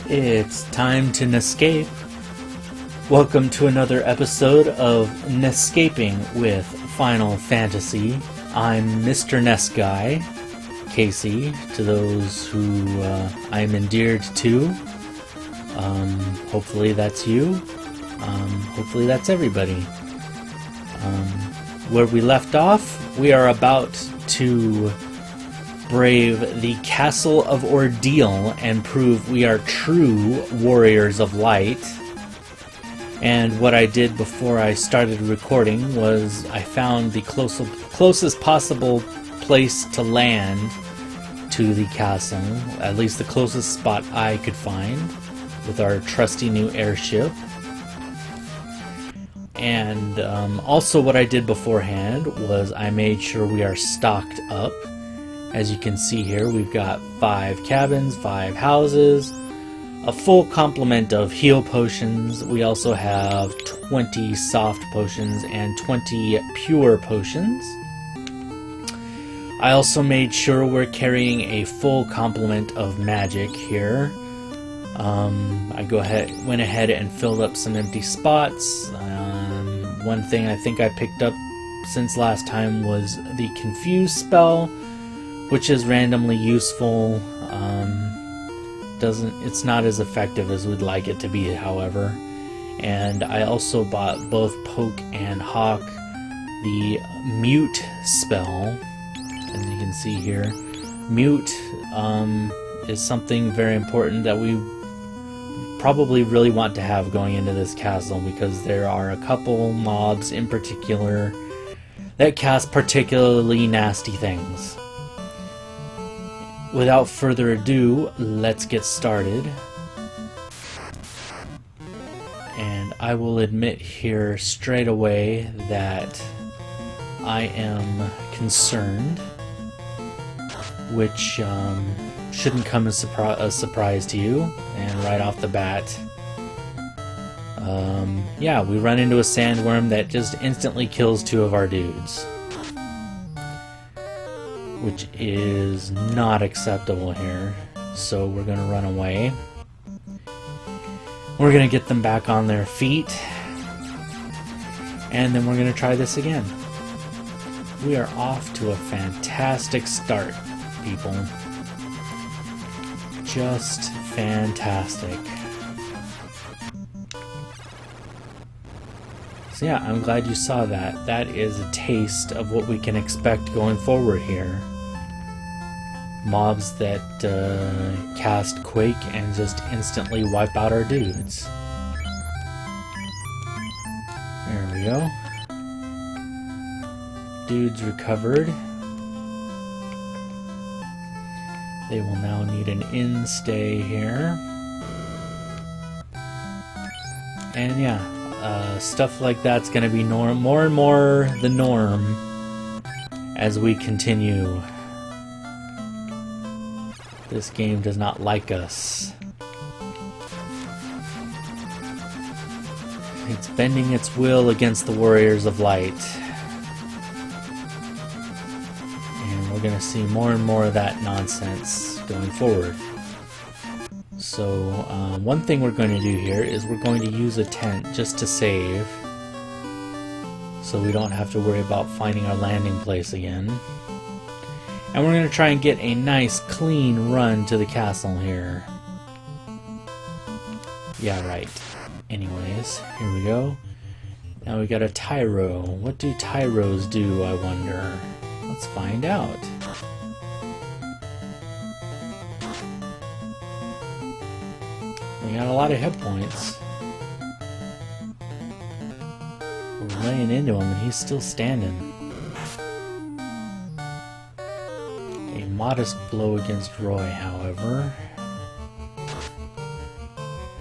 It's time to NEScape. Welcome to another episode of NEScaping with Final Fantasy. I'm Mr. NES Guy, Casey, to those who I'm endeared to. Hopefully that's you. Hopefully that's everybody. Where we left off, we are about to brave the Castle of Ordeal and prove we are true warriors of light. And what I did before I started recording was I found the closest possible place to land to the castle, at least the closest spot I could find, with our trusty new airship. And also what I did beforehand was I made sure we are stocked up. As you can see here, we've got 5 cabins, 5 houses, a full complement of heal potions. We also have 20 soft potions and 20 pure potions. I also made sure we're carrying a full complement of magic here. I went ahead and filled up some empty spots. One thing I think I picked up since last time was the Confuse spell, which is randomly useful. It's not as effective as we'd like it to be, however. And I also bought both Poke and Hawk the Mute spell, as you can see here. Mute is something very important that we probably really want to have going into this castle, because there are a couple mobs in particular that cast particularly nasty things. Without further ado, let's get started. And I will admit here straight away that I am concerned, which shouldn't come as a surprise to you. And right off the bat, yeah, we run into a sandworm that just instantly kills 2 of our dudes, which is not acceptable here. So we're gonna run away. We're gonna get them back on their feet, and then we're gonna try this again. We are off to a fantastic start, people. Just fantastic. So yeah, I'm glad you saw that. That is a taste of what we can expect going forward here. Mobs that cast Quake and just instantly wipe out our dudes. There we go. Dudes recovered. They will now need an in-stay here. And yeah, stuff like that's going to be more and more the norm as we continue. This game does not like us. It's bending its will against the warriors of light. And we're going to see more and more of that nonsense going forward. So one thing we're going to do here is we're going to use a tent just to save, so we don't have to worry about finding our landing place again. And we're going to try and get a nice clean run to the castle here. Yeah, right. Anyways, here we go. Now we got a Tyro. What do Tyros do, I wonder? Let's find out. We got a lot of hit points. We're laying into him and he's still standing. A modest blow against Roy, however.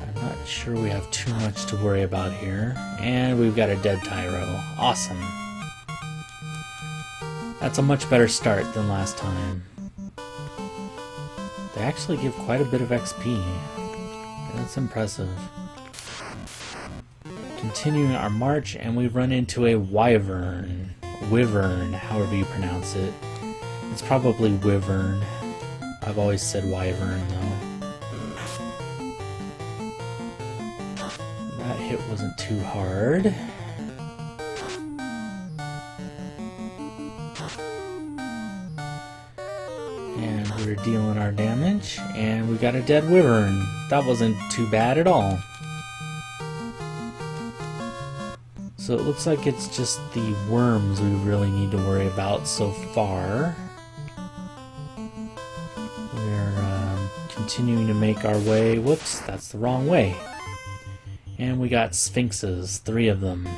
I'm not sure we have too much to worry about here. And we've got a dead Tyro. Awesome. That's a much better start than last time. They actually give quite a bit of XP. That's impressive. Continuing our march, and we run into a wyvern. Wyvern, however you pronounce it. It's probably wyvern. I've always said wyvern, though. hit wasn't too hard. And we're dealing our damage, and we got a dead wyvern. That wasn't too bad at all. So it looks like it's just the worms we really need to worry about so far. We're continuing to make our way. Whoops, that's the wrong way. And we got sphinxes, 3 of them.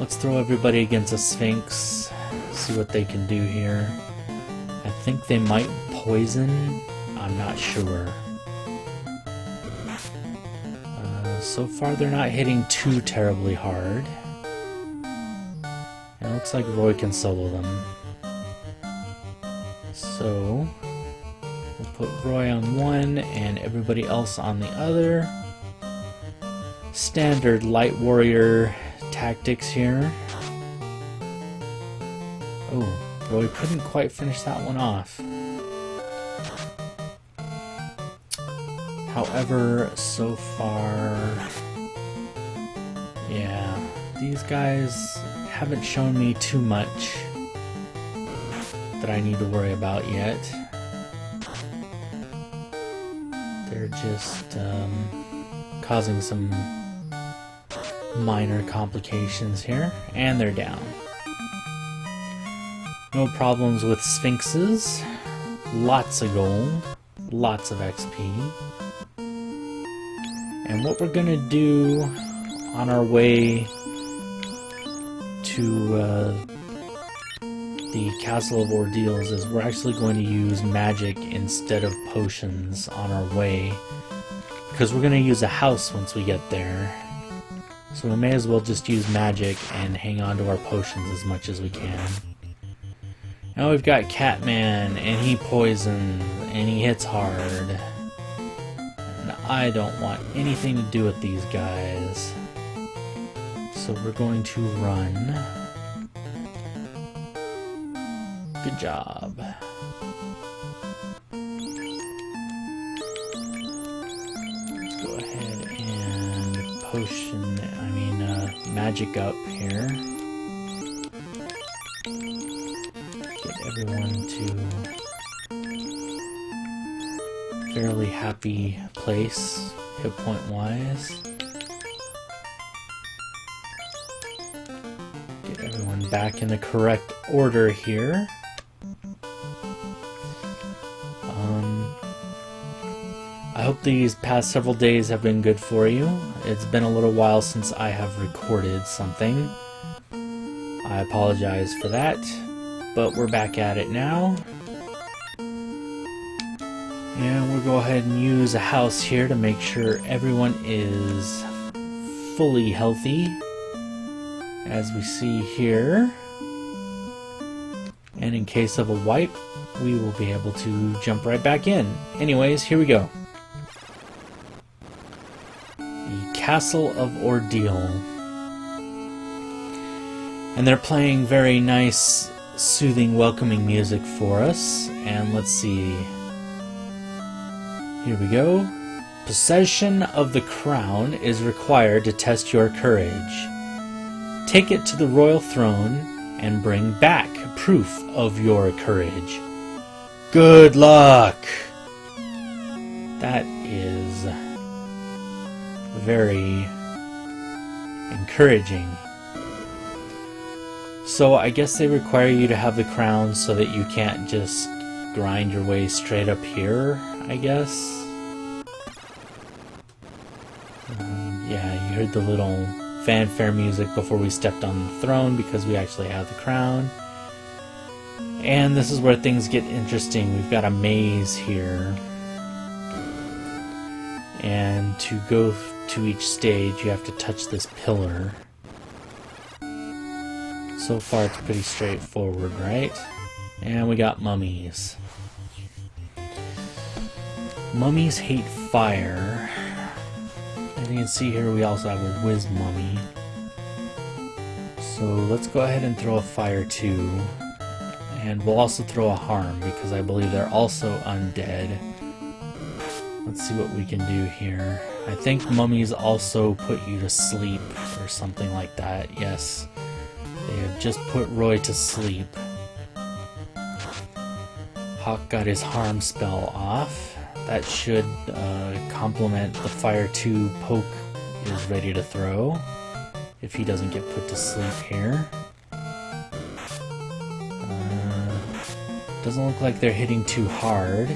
Let's throw everybody against a sphinx, see what they can do here. I think they might poison, I'm not sure. So far they're not hitting too terribly hard. And it looks like Roy can solo them. So we'll put Roy on one and everybody else on the other. Standard light warrior tactics here. Oh, Roy couldn't quite finish that one off. However, so far, yeah, these guys haven't shown me too much that I need to worry about yet. They're just causing some minor complications here, and they're down. No problems with sphinxes. Lots of gold, lots of XP. And what we're gonna do on our way to the Castle of Ordeals is we're actually going to use magic instead of potions on our way, because we're gonna use a house once we get there. So we may as well just use magic and hang on to our potions as much as we can. Now we've got Catman, and he poisons, and he hits hard. I don't want anything to do with these guys. So we're going to run. Good job. Let's go ahead and magic up here. Get everyone to fairly happy place, hit point wise. Get everyone back in the correct order here. I hope these past several days have been good for you. It's been a little while since I have recorded something. I apologize for that, but we're back at it now. And we'll go ahead and use a house here to make sure everyone is fully healthy, as we see here. And in case of a wipe, we will be able to jump right back in. Anyways, here we go. The Castle of Ordeal. And they're playing very nice, soothing, welcoming music for us. And let's see. Here we go. Possession of the crown is required to test your courage. Take it to the royal throne and bring back proof of your courage. Good luck! That is very encouraging. So I guess they require you to have the crown so that you can't just grind your way straight up here, I guess. Yeah, you heard the little fanfare music before we stepped on the throne because we actually have the crown. And this is where things get interesting. We've got a maze here. And to go to each stage, you have to touch this pillar. So far, it's pretty straightforward, right? And we got mummies. Mummies hate fire. As you can see here, we also have a whiz mummy. So let's go ahead and throw a fire too. And we'll also throw a harm because I believe they're also undead. Let's see what we can do here. I think mummies also put you to sleep or something like that. Yes, they have just put Roy to sleep. Hawk got his harm spell off. That should complement the Fire 2 Poke is ready to throw if he doesn't get put to sleep here. Doesn't look like they're hitting too hard,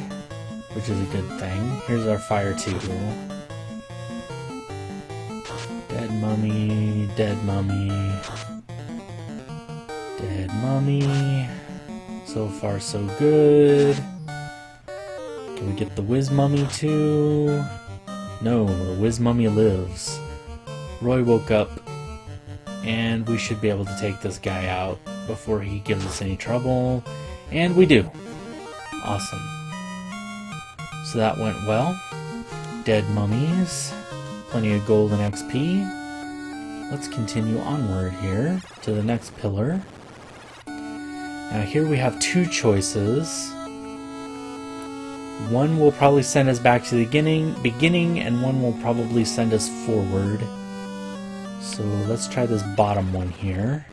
which is a good thing. Here's our Fire 2. Dead mummy, dead mummy, dead mummy. So far so good. Can we get the Whiz Mummy too? No, the Whiz Mummy lives. Roy woke up, and we should be able to take this guy out before he gives us any trouble. And we do. Awesome. So that went well. Dead mummies. Plenty of gold and XP. Let's continue onward here to the next pillar. Now here we have two choices. One will probably send us back to the beginning, and one will probably send us forward. So let's try this bottom one here.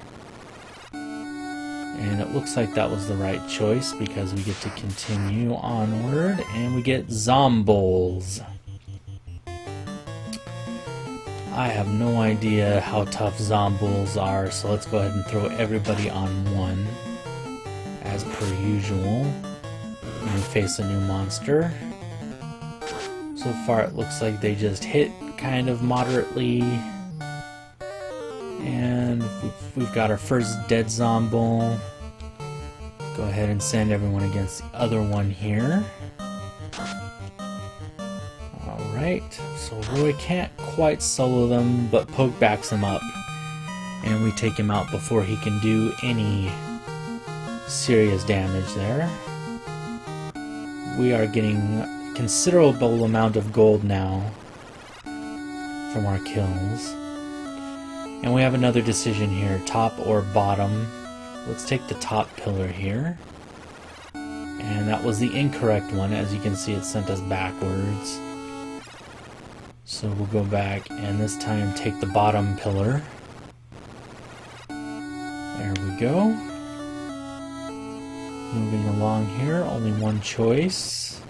And it looks like that was the right choice because we get to continue onward and we get Zombols. I have no idea how tough Zombols are, so let's go ahead and throw everybody on one as per usual. And we face a new monster. So far it looks like they just hit kind of moderately. And we've got our first dead Zombol. Go ahead and send everyone against the other one here. Alright, so Roy can't quite solo them, but Poke backs him up. And we take him out before he can do any serious damage there. We are getting a considerable amount of gold now from our kills. And we have another decision here, top or bottom. Let's take the top pillar here. And that was the incorrect one. As you can see, it sent us backwards. So we'll go back and this time take the bottom pillar. There we go. Moving along here, only one choice.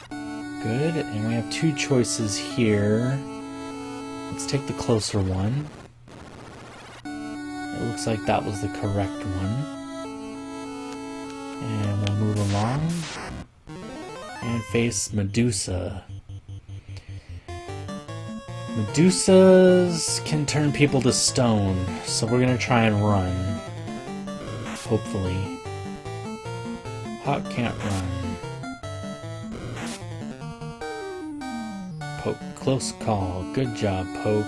Good, and we have two choices here. Let's take the closer one. It looks like that was the correct one. And we'll move along and face Medusa. Medusas can turn people to stone, so we're gonna try and run. Hopefully. Hawk can't run. Poke, close call. Good job, Poke.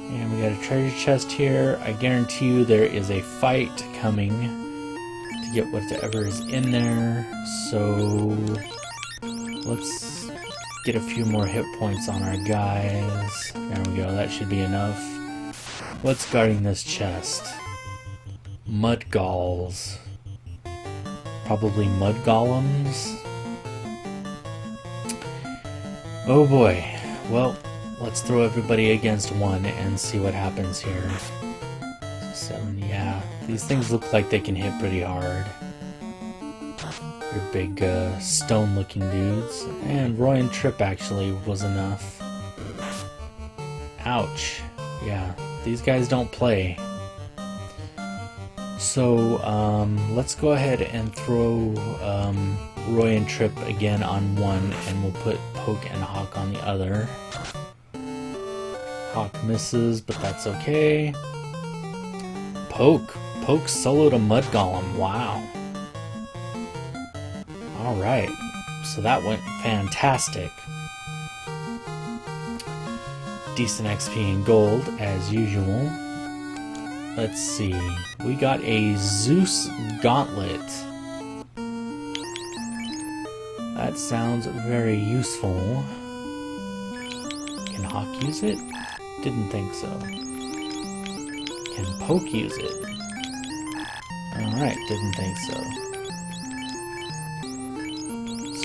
And we got a treasure chest here. I guarantee you there is a fight coming to get whatever is in there. So let's get a few more hit points on our guys. There we go. That should be enough. What's guarding this chest? Mudgalls. Probably mud golems. Oh boy. Well, let's throw everybody against one and see what happens here. 7, yeah. These things look like they can hit pretty hard. They're big stone-looking dudes. And Roy and Trip actually was enough. Ouch. Yeah, these guys don't play. So, let's go ahead and throw Roy and Trip again on one, and we'll put Poke and Hawk on the other. Hawk misses, but that's okay. Poke soloed a Mud Golem, wow. Alright, so that went fantastic. Decent XP and gold, as usual. Let's see, we got a Zeus Gauntlet. That sounds very useful. Can Hawk use it? Didn't think so. Can Poke use it? Alright, didn't think so.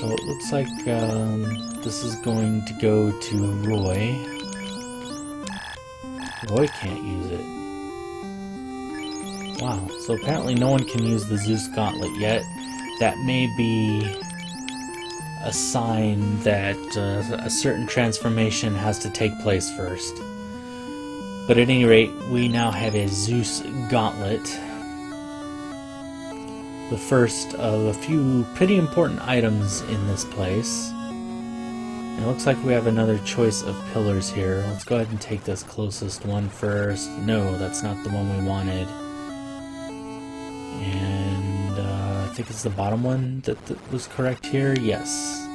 So it looks like this is going to go to Roy. Roy can't use it. Wow, so apparently no one can use the Zeus Gauntlet yet. That may be a sign that a certain transformation has to take place first. But at any rate, we now have a Zeus Gauntlet. The first of a few pretty important items in this place. And it looks like we have another choice of pillars here. Let's go ahead and take this closest one first. No, that's not the one we wanted. And I think it's the bottom one that was correct here. Yes.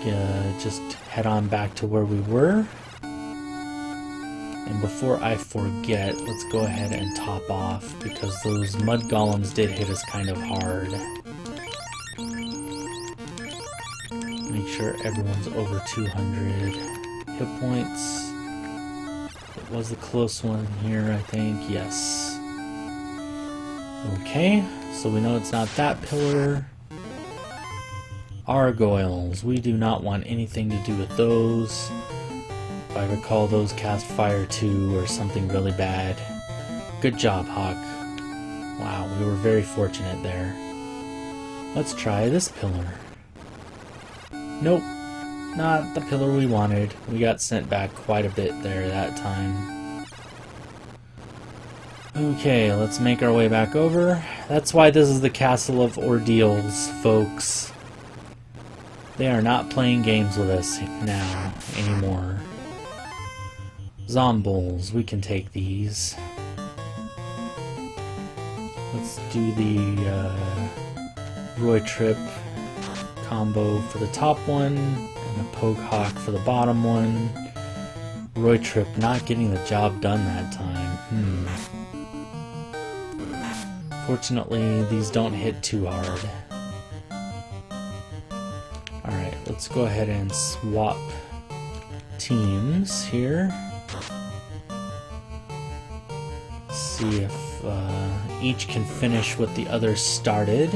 We'll just head on back to where we were. And before I forget, let's go ahead and top off, because those mud golems did hit us kind of hard. Make sure everyone's over 200 hit points. It was the close one here, I think. Yes. Okay, so we know it's not that pillar. Gargoyles. We do not want anything to do with those. If I recall, those cast fire too, or something really bad. Good job, Hawk. Wow, we were very fortunate there. Let's try this pillar. Nope, not the pillar we wanted. We got sent back quite a bit there that time. Okay, let's make our way back over. That's why this is the Castle of Ordeals, folks. They are not playing games with us now anymore. Zombles, we can take these. Let's do the Roy Trip combo for the top one, and the Poke Hawk for the bottom one. Roy Trip not getting the job done that time. Fortunately, these don't hit too hard. Alright, let's go ahead and swap teams here. See if each can finish what the other started.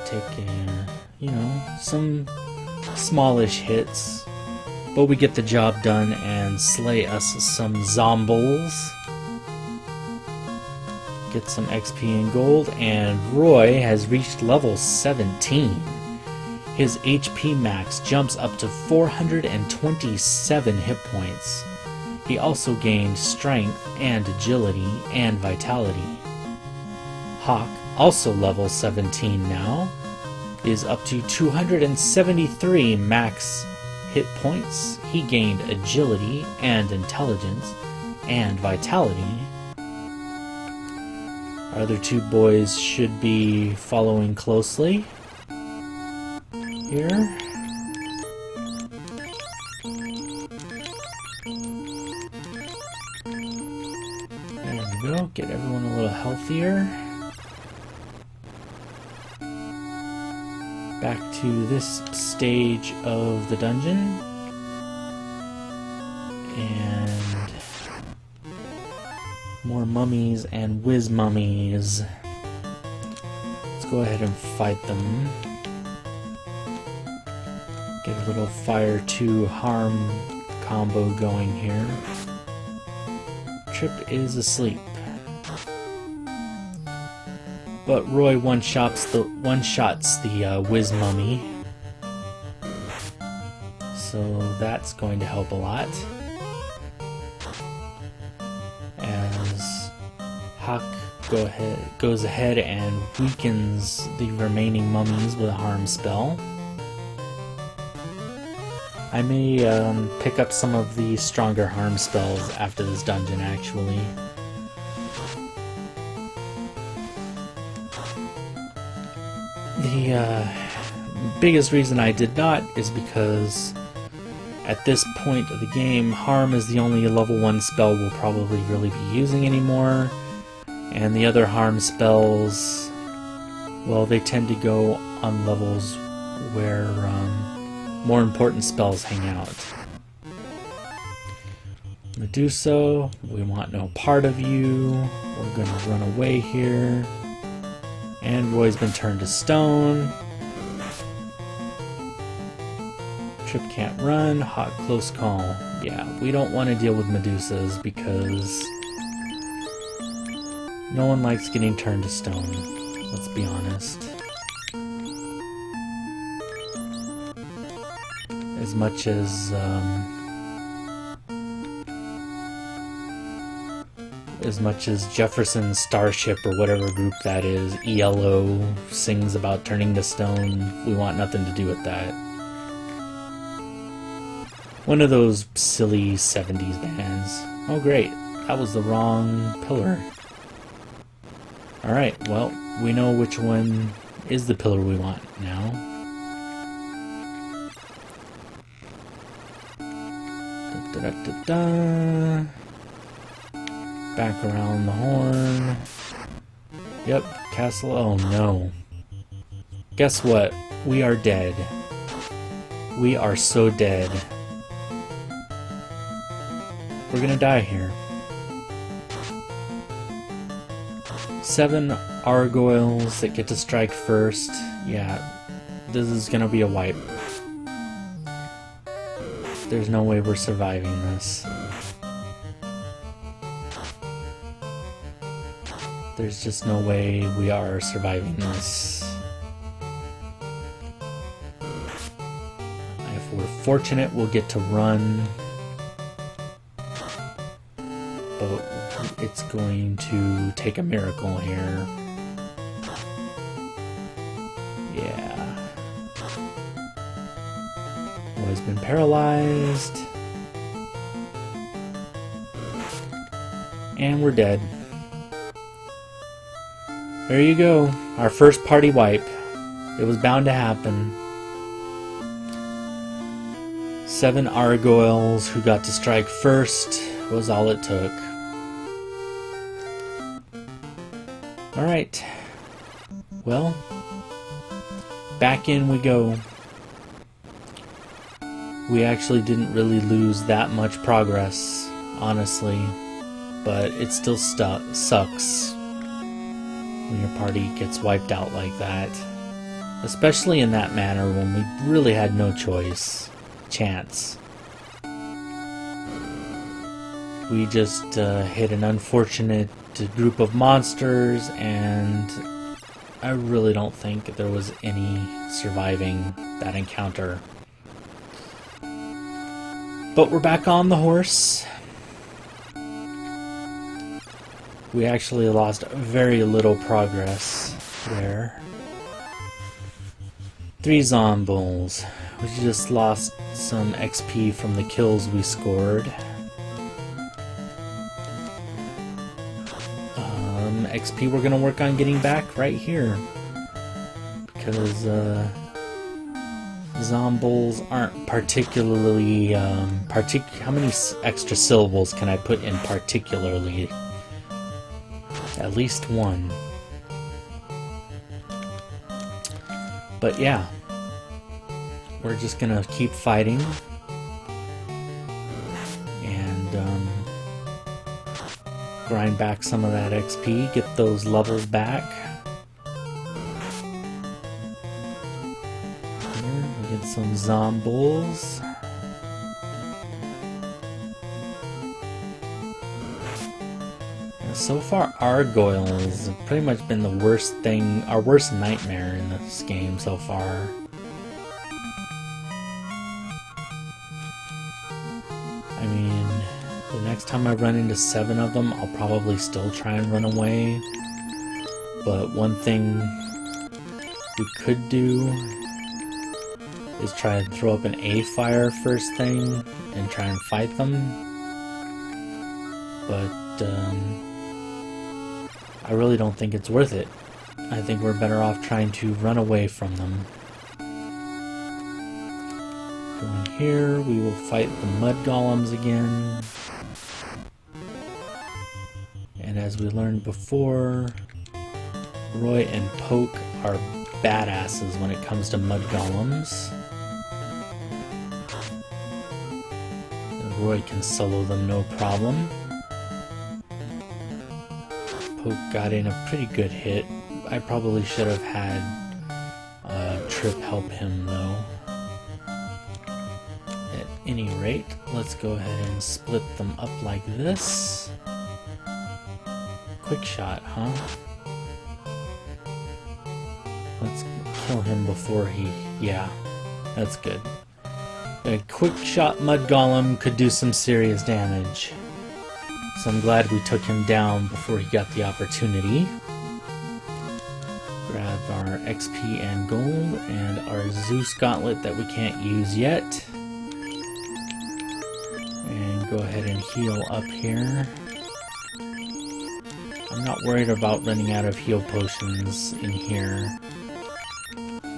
Taking, you know, some smallish hits, but we get the job done and slay us some zombles. Get some XP and gold, and Roy has reached level 17. His HP max jumps up to 427 hit points. He also gained strength and agility and vitality. Hawk, also level 17 now, is up to 273 max hit points. He gained agility and intelligence and vitality. Our other two boys should be following closely here. There we go, get everyone a little healthier. Back to this stage of the dungeon. And more mummies and whiz mummies. Let's go ahead and fight them. Get a little fire to harm combo going here. Trip is asleep. But Roy one-shots the whiz mummy. So that's going to help a lot. As Hawk goes ahead and weakens the remaining mummies with a harm spell. I may pick up some of the stronger harm spells after this dungeon, actually. The biggest reason I did not is because at this point of the game, harm is the only level 1 spell we'll probably really be using anymore. And the other harm spells, well, they tend to go on levels where more important spells hang out. Medusa, we want no part of you. We're gonna run away here. And Roy's been turned to stone. Trip can't run. Hot close call. Yeah, we don't want to deal with Medusas because no one likes getting turned to stone. Let's be honest. As much as Jefferson Starship or whatever group that is, ELO, sings about turning to stone, we want nothing to do with that. One of those silly 70s bands. Oh great, that was the wrong pillar. Alright, well, we know which one is the pillar we want now. Da-da-da-da. Back around the horn. Yep, castle. Oh no. Guess what? We are dead. We are so dead. We're gonna die here. 7 Argoyles that get to strike first. Yeah, this is gonna be a wipe. There's no way we're surviving this. There's just no way we are surviving this. If we're fortunate, we'll get to run. But it's going to take a miracle here. Yeah. Roy's been paralyzed. And we're dead. There you go, our first party wipe. It was bound to happen. 7 Argoyles who got to strike first was all it took. Alright. Well, back in we go. We actually didn't really lose that much progress, honestly. But it still sucks when your party gets wiped out like that, especially in that manner when we really had no chance. We just hit an unfortunate group of monsters, and I really don't think there was any surviving that encounter. But we're back on the horse. We actually lost very little progress there. 3 Zombles. We just lost some XP from the kills we scored. XP we're gonna work on getting back right here. Because Zombles aren't particularly... how many extra syllables can I put in particularly? At least 1. But yeah, we're just gonna keep fighting and grind back some of that XP, get those levels back. Here, we get some Zombles. So far, Argoyles have pretty much been the worst thing, our worst nightmare in this game so far. I mean, the next time I run into 7 of them, I'll probably still try and run away. But one thing we could do is try and throw up an A-fire first thing and try and fight them. But, I really don't think it's worth it. I think we're better off trying to run away from them. Going here, we will fight the mud golems again. And as we learned before, Roy and Poke are badasses when it comes to mud golems. And Roy can solo them no problem. Poke got in a pretty good hit. I probably should have had Trip help him though. At any rate, let's go ahead and split them up like this. Quick shot, huh? Let's kill him before he... yeah, that's good. A quick shot Mud Golem could do some serious damage. So I'm glad we took him down before he got the opportunity. Grab our XP and gold and our Zeus Gauntlet that we can't use yet. And go ahead and heal up here. I'm not worried about running out of heal potions in here.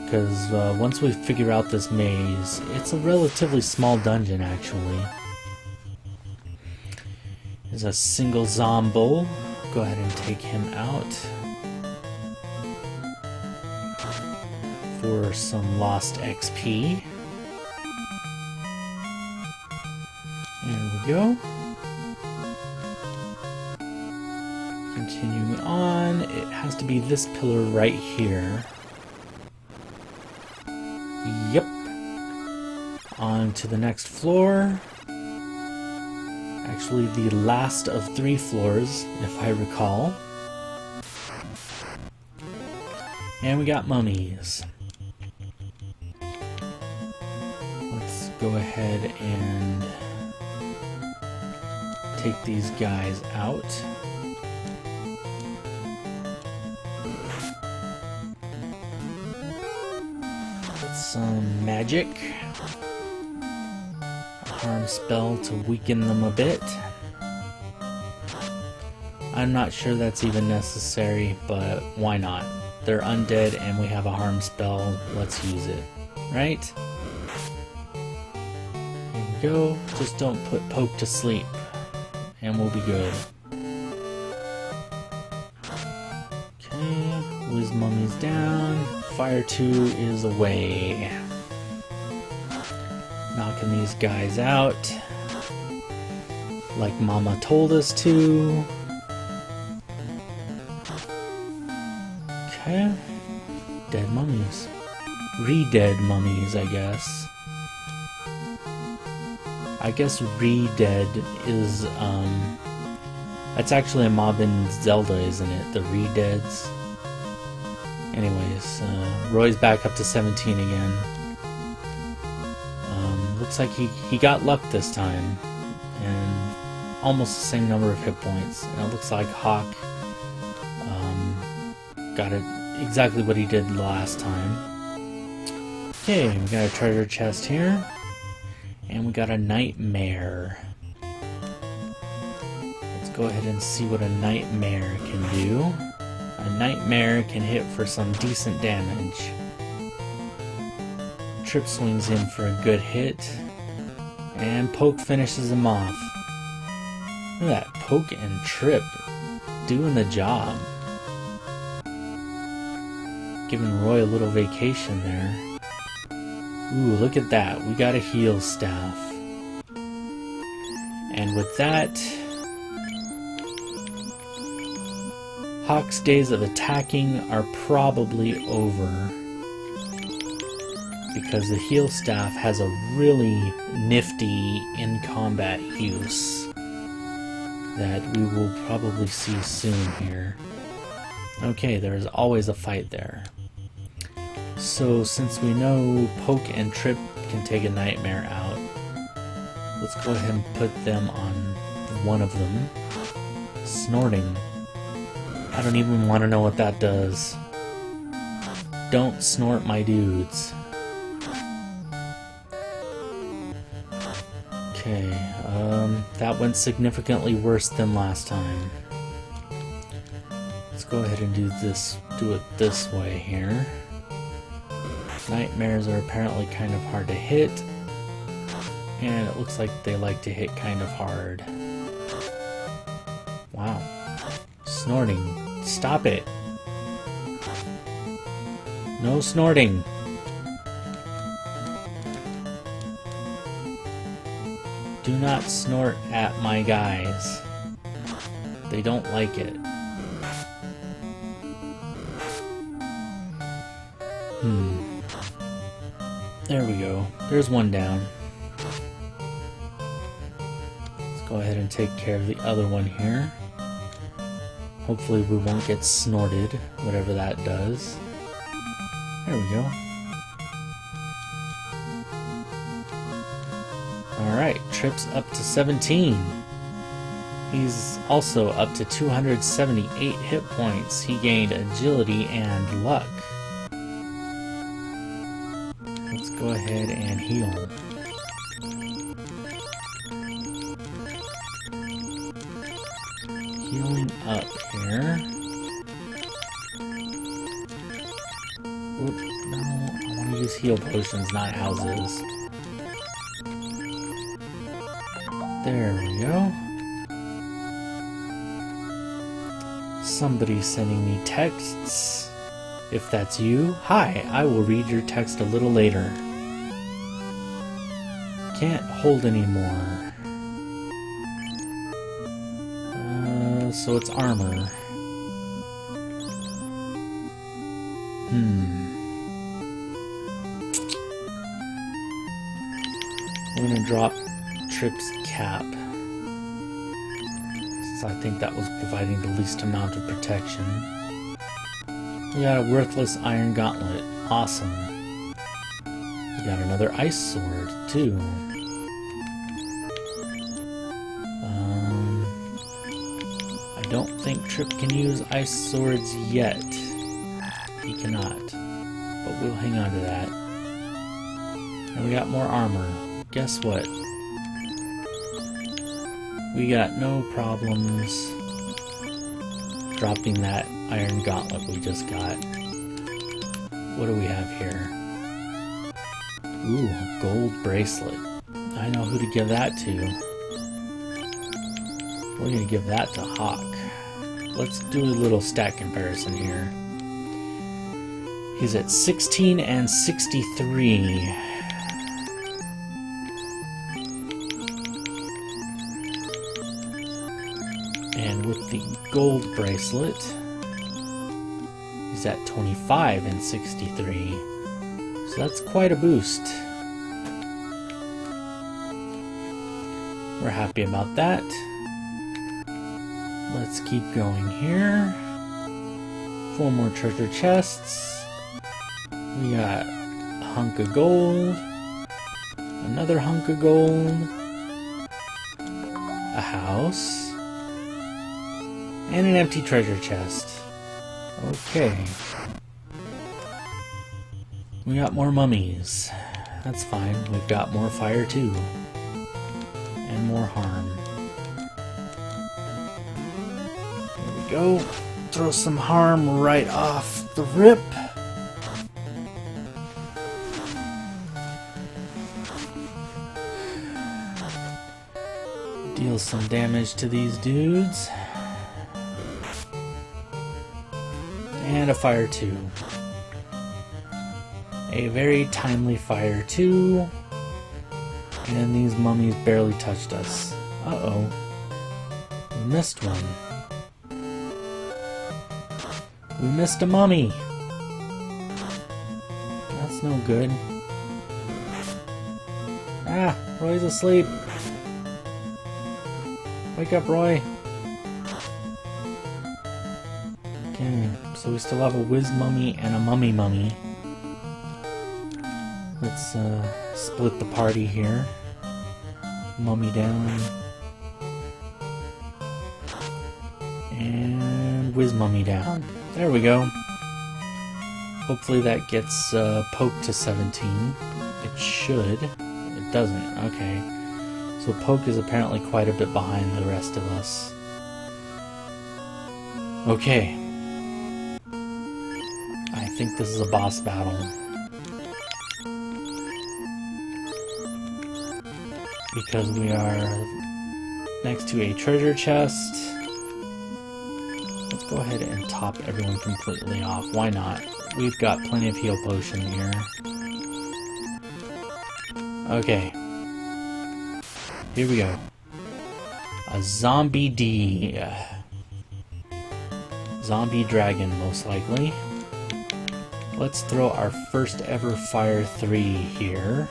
Because once we figure out this maze, it's a relatively small dungeon actually. There's a single Zombo. Go ahead and take him out. For some lost XP. There we go. Continuing on, it has to be this pillar right here. Yep. On to the next floor. Actually, the last of 3 floors, if I recall. And we got mummies. Let's go ahead and take these guys out. Some magic. A harm spell to weaken them a bit. I'm not sure that's even necessary, but why not? They're undead and we have a harm spell. Let's use it. Right? Here we go. Just don't put Poke to sleep. And we'll be good. Okay. Whiz mummies down. Fire 2 is away. Knocking these guys out. Like Mama told us to. Okay. Dead mummies. Re-dead mummies, I guess. I guess re-dead is, that's actually a mob in Zelda, isn't it? The re-deads. Anyways, Roy's back up to 17 again. Looks like he got luck this time. And almost the same number of hit points. And it looks like Hawk got it exactly what he did last time. Okay, we got a treasure chest here. And we got a nightmare. Let's go ahead and see what a nightmare can do. A nightmare can hit for some decent damage. Trip swings in for a good hit. And Poke finishes him off. Look at that, Poke and Trip doing the job. Giving Roy a little vacation there. Ooh, look at that. We got a heal staff. And with that, Hawk's days of attacking are probably over. Because the heal staff has a really nifty in-combat use that we will probably see soon here. Okay, there's always a fight there. So since we know Poke and Trip can take a nightmare out, let's go ahead and put them on one of them. Snorting. I don't even want to know what that does. Don't snort my dudes. Okay, that went significantly worse than last time. Let's go ahead and do it this way here. Nightmares are apparently kind of hard to hit, and it looks like they like to hit kind of hard. Wow. Snorting. Stop it. No snorting. Do not snort at my guys. They don't like it. There we go. There's one down. Let's go ahead and take care of the other one here. Hopefully we won't get snorted, whatever that does. There we go. Alright, Trip's up to 17. He's also up to 278 hit points. He gained agility and luck. Let's go ahead and heal. Healing up here. Oop, no, I want to use heal potions, not houses. There we go. Somebody's sending me texts. If that's you, hi, I will read your text a little later. Can't hold anymore. So it's armor. We're gonna drop Trip's cap. Since I think that was providing the least amount of protection. We got a worthless iron gauntlet. Awesome. We got another ice sword, too. I don't think Trip can use ice swords yet. He cannot. But we'll hang on to that. And we got more armor. Guess what? We got no problems dropping that iron gauntlet we just got. What do we have here? Ooh, a gold bracelet. I know who to give that to. We're gonna give that to Hawk. Let's do a little stat comparison here. He's at 16 and 63. And with the gold bracelet, he's at 25 and 63. So that's quite a boost. We're happy about that. Let's keep going here. 4 more treasure chests. We got a hunk of gold. Another hunk of gold. A house. And an empty treasure chest. Okay. We got more mummies. That's fine. We've got more fire too. And more harm. There we go. Throw some harm right off the rip. Deal some damage to these dudes. And a fire 2. A very timely fire 2. And these mummies barely touched us. Uh-oh. We missed one. We missed a mummy. That's no good. Ah, Roy's asleep. Wake up, Roy. Okay, so we still have a whiz mummy and a mummy mummy. Let's split the party here. Mummy down. And whiz mummy down. There we go. Hopefully that gets Poke to 17. It should. It doesn't. Okay. So Poke is apparently quite a bit behind the rest of us. Okay. I think this is a boss battle. Because we are next to a treasure chest. Let's go ahead and top everyone completely off. Why not? We've got plenty of heal potion here. Okay. Here we go. A zombie D. Zombie dragon, most likely. Let's throw our first ever Fire 3 here.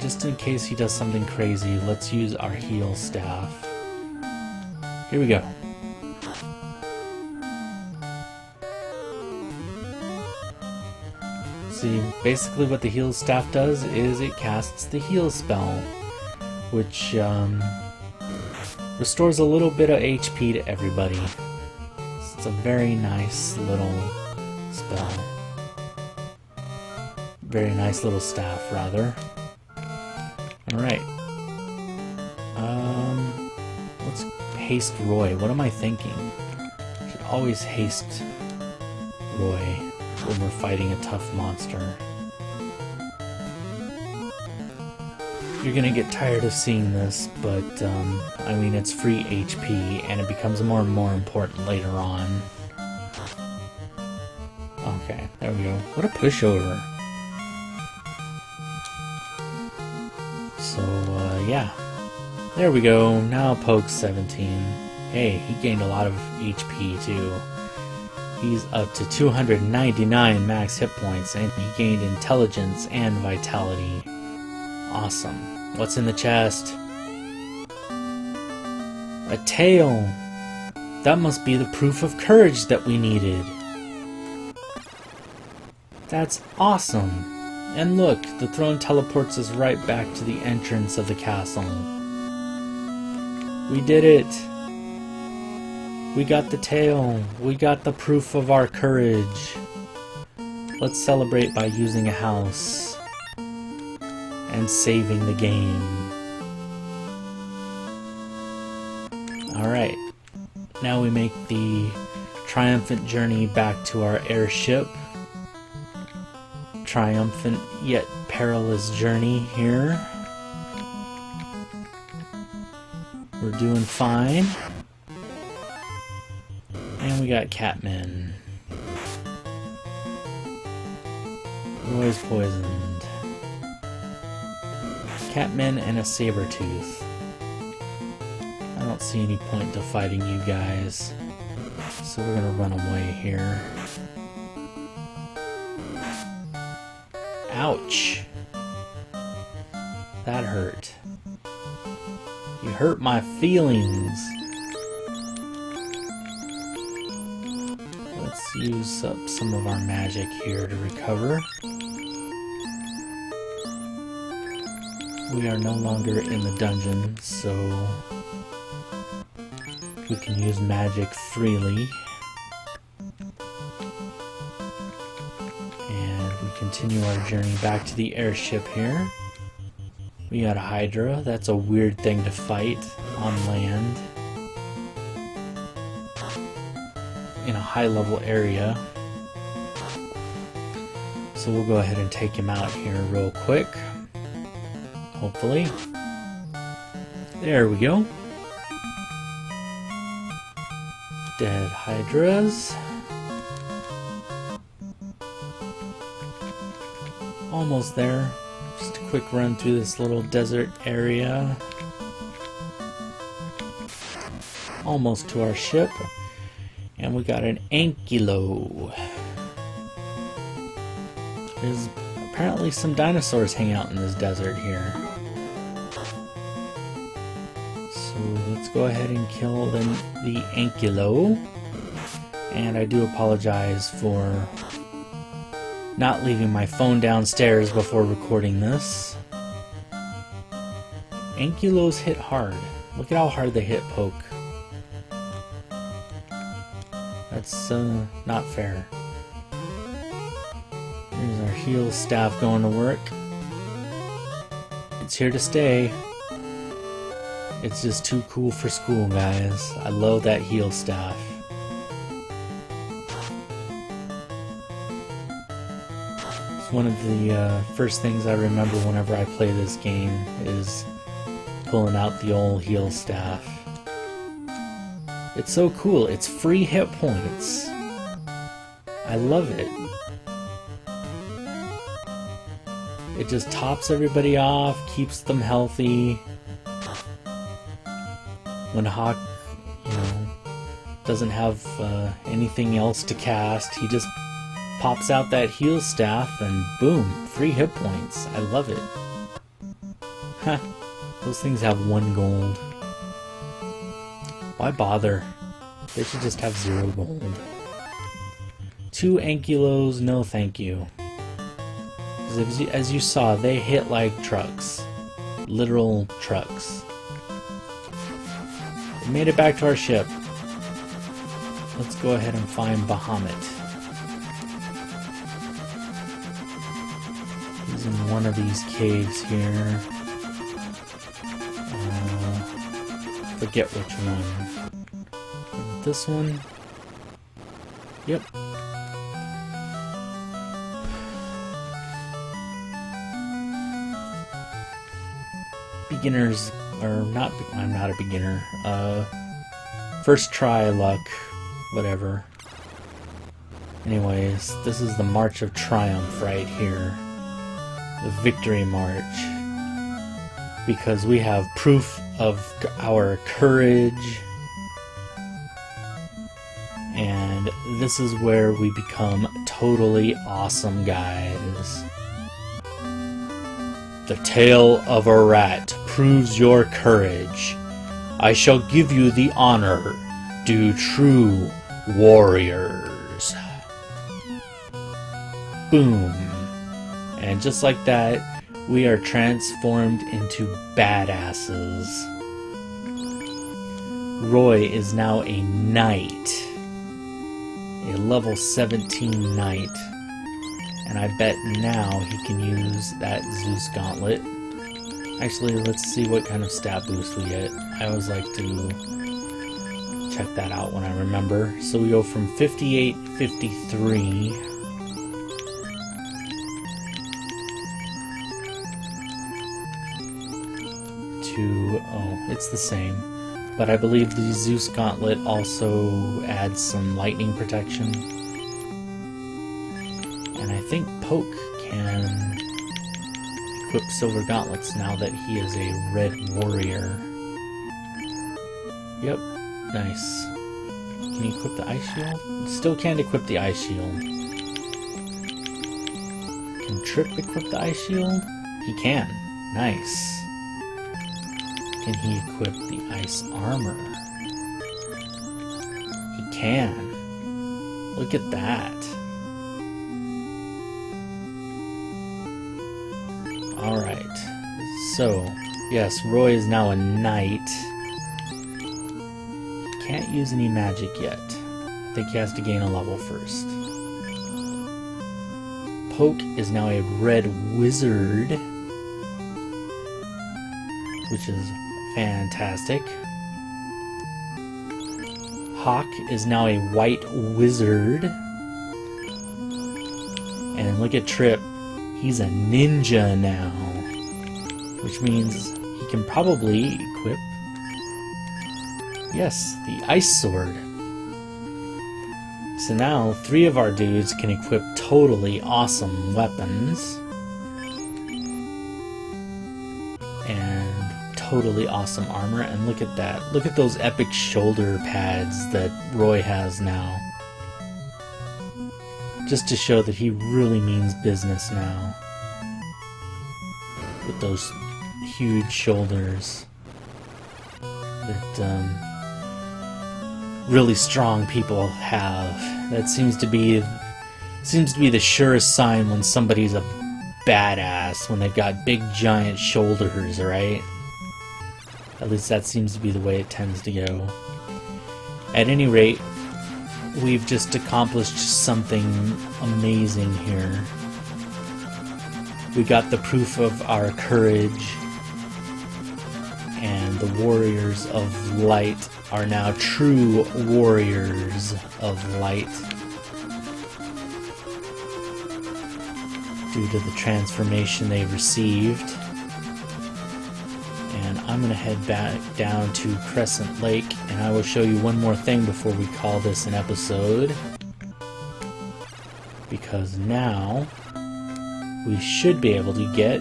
Just in case he does something crazy, let's use our heal staff. Here we go. See, basically what the heal staff does is it casts the heal spell, which restores a little bit of HP to everybody. So it's a very nice little spell. Very nice little staff, rather. Alright. Let's haste Roy. What am I thinking? Should always haste Roy when we're fighting a tough monster. You're gonna get tired of seeing this, but I mean, it's free HP and it becomes more and more important later on. Okay, there we go. What a pushover. So, yeah. There we go. Now Poke's 17. Hey, he gained a lot of HP too. He's up to 299 max hit points, and he gained intelligence and vitality. Awesome. What's in the chest? A tail! That must be the proof of courage that we needed. That's awesome! And look, the throne teleports us right back to the entrance of the castle. We did it! We got the tail. We got the proof of our courage. Let's celebrate by using a house and saving the game. Alright, now we make the triumphant journey back to our airship. Triumphant yet perilous journey here. We're doing fine. And we got Catman. Roy's poisoned. Catman and a Sabertooth. I don't see any point to fighting you guys, so we're gonna run away here. Ouch! That hurt. You hurt my feelings. Let's use up some of our magic here to recover. We are no longer in the dungeon, so we can use magic freely. And we continue our journey back to the airship here. We got a Hydra. That's a weird thing to fight on land in a high level area. So we'll go ahead and take him out here real quick. Hopefully. There we go. Dead Hydras. Almost there. Just a quick run through this little desert area. Almost to our ship. And we got an Ankylo. There's apparently some dinosaurs hang out in this desert here. So let's go ahead and kill the Ankylo. And I do apologize for not leaving my phone downstairs before recording this. Ankylos hit hard. Look at how hard they hit Poke. That's not fair. Here's our heal staff going to work. It's here to stay. It's just too cool for school, guys. I love that heal staff. It's one of the first things I remember whenever I play this game is pulling out the old heal staff. It's so cool. It's free hit points. I love it. It just tops everybody off, keeps them healthy. When Hawk, doesn't have anything else to cast. He just pops out that heal staff and boom, free hit points. I love it. Ha, those things have 1 gold. Why bother? They should just have 0 gold. 2 Ankylos, no thank you. As you saw, they hit like trucks. Literal trucks. We made it back to our ship. Let's go ahead and find Bahamut. He's in one of these caves here. Forget which one. This one? Yep. Beginners, or not, I'm not a beginner. First try luck, whatever. Anyways, this is the March of Triumph right here. The Victory March. Because we have proof of our courage. And this is where we become totally awesome, guys. The tale of a rat proves your courage. I shall give you the honor due true warriors. Boom. And just like that, we are transformed into badasses. Roy is now a knight. A level 17 knight. And I bet now he can use that Zeus Gauntlet. Actually, let's see what kind of stat boost we get. I always like to check that out when I remember. So we go from 58, 53... to... oh, it's the same. But I believe the Zeus Gauntlet also adds some lightning protection. And I think Poke can equip silver gauntlets now that he is a red warrior. Yep, nice. Can he equip the ice shield? Still can't equip the ice shield. Can Trip equip the ice shield? He can. Nice. Can he equip the ice armor? He can. Look at that. Alright. So, yes, Roy is now a knight. He can't use any magic yet. I think he has to gain a level first. Poke is now a red wizard, which is fantastic. Hawk is now a white wizard. And look at Trip. He's a ninja now. Which means he can probably equip... yes, the ice sword. So now 3 of our dudes can equip totally awesome weapons. And totally awesome armor. And look at that. Look at those epic shoulder pads that Roy has now. Just to show that he really means business now. With those huge shoulders that really strong people have. That seems to be the surest sign when somebody's a badass, when they've got big giant shoulders, right? At least that seems to be the way it tends to go. At any rate, we've just accomplished something amazing here. We got the proof of our courage, and the warriors of light are now true warriors of light due to the transformation they received. And I'm going to head back down to Crescent Lake, and I will show you one more thing before we call this an episode. Because now we should be able to get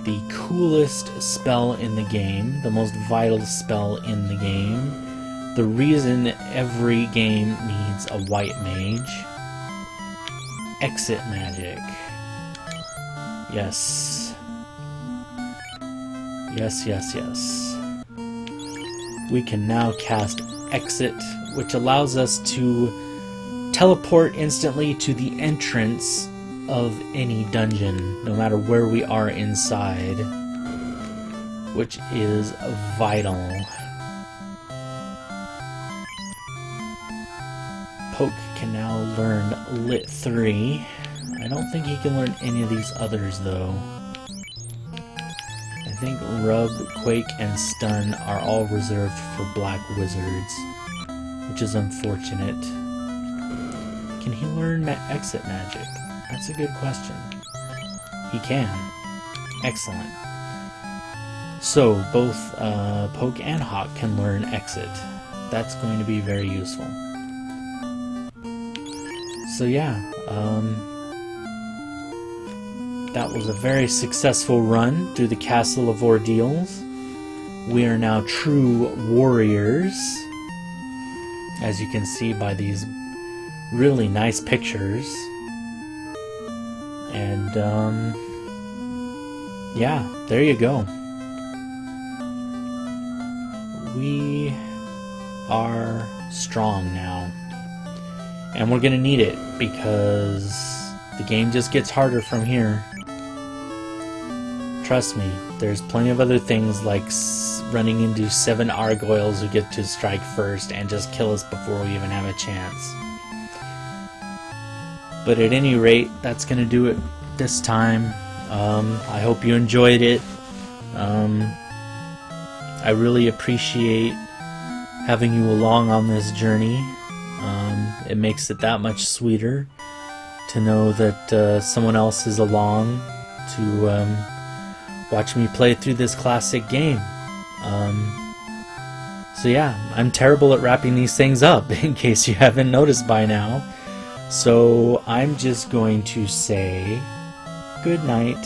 the coolest spell in the game, the most vital spell in the game, the reason every game needs a white mage. Exit magic. Yes. Yes, yes, yes. We can now cast Exit, which allows us to teleport instantly to the entrance of any dungeon, no matter where we are inside, which is vital. Poke can now learn Lit 3. I don't think he can learn any of these others, though. I think Rub, Quake, and Stun are all reserved for Black Wizards, which is unfortunate. Can he learn Exit Magic? That's a good question. He can. Excellent. So, both Poke and Hawk can learn Exit. That's going to be very useful. So yeah, that was a very successful run through the Castle of Ordeals. We are now true warriors, as you can see by these really nice pictures. And yeah, there you go. We are strong now. And we're gonna need it, because the game just gets harder from here. Trust me, there's plenty of other things like running into 7 Argoyles who get to strike first and just kill us before we even have a chance. But at any rate, that's gonna do it this time. I hope you enjoyed it. I really appreciate having you along on this journey. It makes it that much sweeter to know that someone else is along to watch me play through this classic game. So yeah, I'm terrible at wrapping these things up, in case you haven't noticed by now. So I'm just going to say good night.